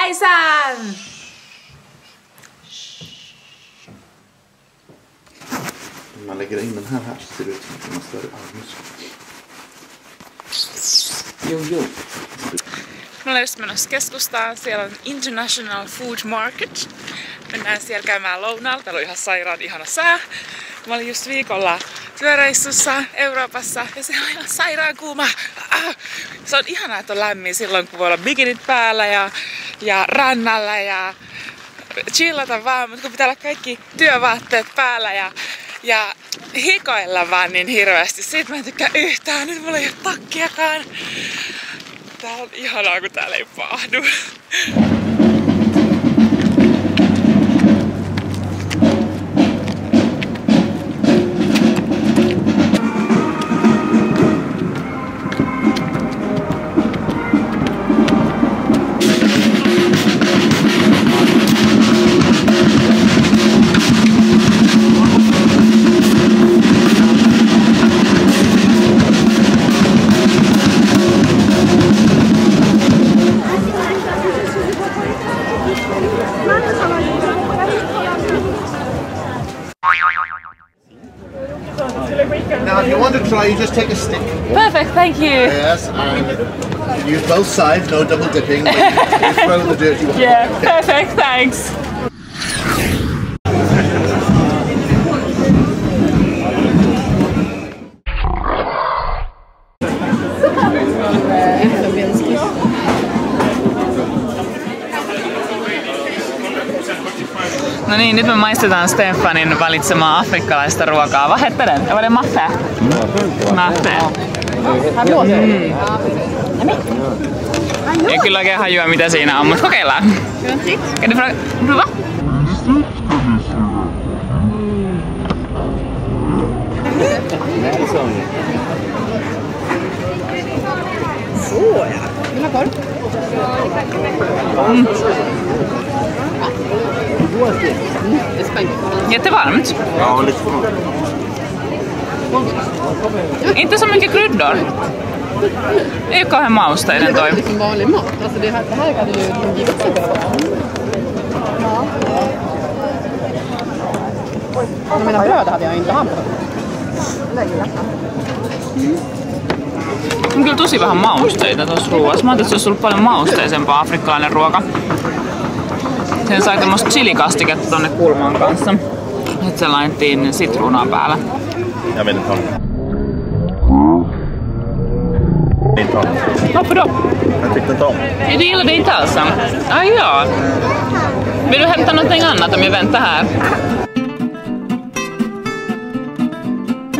Jäisän! Man lägger in den här så ser det ut som en större armmuskel. Jo. Me ollaan just menossa keskustaan. Siellä on International Food Market. Mennään siellä käymään lounaalla. Täällä on ihan sairaan ihana sää. Mä olin just viikolla työreissussa Euroopassa ja se on ihan sairaan kuuma. Se on ihanaa, että on lämmin silloin, kun voi olla bikinit päällä ja rannalla ja chillata vaan, mutta kun pitää olla kaikki työvaatteet päällä ja hikoilla vaan niin hirveästi. Siitä mä en tykkää yhtään. Nyt mulla ei ole takkiakaan. Tää on ihanaa, kun täällä ei paahdu. Now, if you want to try, you just take a stick. Perfect, thank you. Yes, and use both sides, no double dipping. But you throw the dirty one. Yeah, perfect, thanks. No niin, nyt me maistetaan Stefanin valitsemaa afrikkalaista ruokaa. Vad hette den? Var det matte? Matte. Ei kyllä oikein hajua mitä siinä on, mutta kokeillaan. Kan du prova? Så ja. Vill du ha korv? Jättevarmt. Ja, lite för. Inte så mycket kryddor. Ei ole kauhean mausteinen toi. Det är liksom vanlig mat. Alltså det här hade ju givet sig behöva vara. Jag menar bröd hade jag inte haft. On kyllä tosi vähän mausteita tuossa ruoassa. Mä ajattelin, että se olisi ollut paljon mausteisempaa afrikkalainen ruoka. Sen sai tämmöstä chilikastiketta tonne kulman kanssa. Sitten se laitettiin sitruunaa päällä. Jag vet inte. Inte om. Varför då? Jag tyckte inte om. Du gillade inte alls? Ah, ja. Vill du hämta någonting annat om jag väntar här?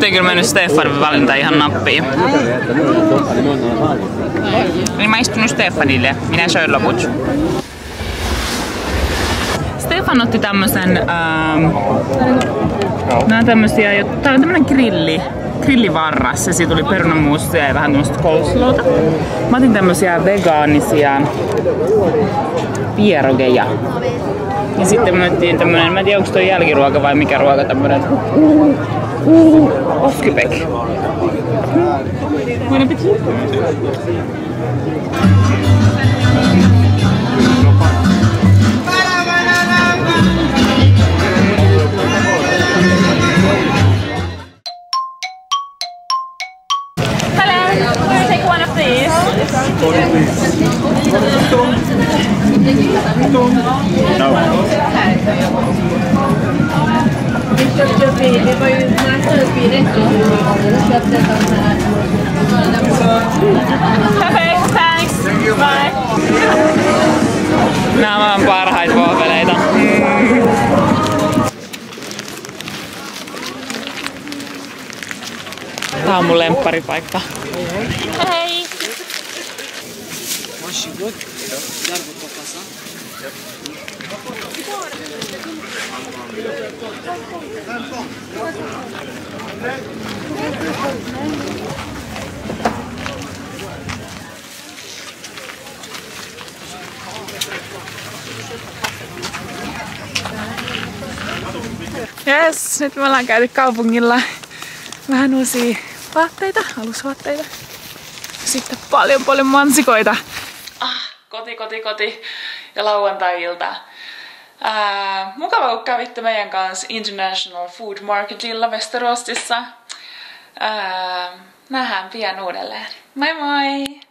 Eikö mennyt Stefan valinta ihan nappiin? Niin mä istunut Stefanille. Minä söin loput. Stefan otti tämmösen, nää on tämmösiä, tää on tämmönen grillivarras ja siitä tuli perunamuusia ja vähän tämmöstä coleslawta. Mä otin tämmösiä vegaanisia pierogeja. Ja sitten mä otin tämmönen, mä en tiedä onko toi jälkiruoka vai mikä ruoka tämmönen. Oskipek. Bon appétit. Det var ju Perfect, thanks. Bye. Nämä on parhaita vohveleita. Tää on mun lempparipaikka. Hei! Varsågod. Där borta passa. Yes, nyt me ollaan käyty kaupungilla. Vähän uusia vaatteita, alusvaatteita. Sitten paljon mansikoita. Koti. ja lauantai-ilta. Mukava, kun kävitte meidän kanssa International Food Marketilla Westerostissa. Nähdään pian uudelleen. Moi moi!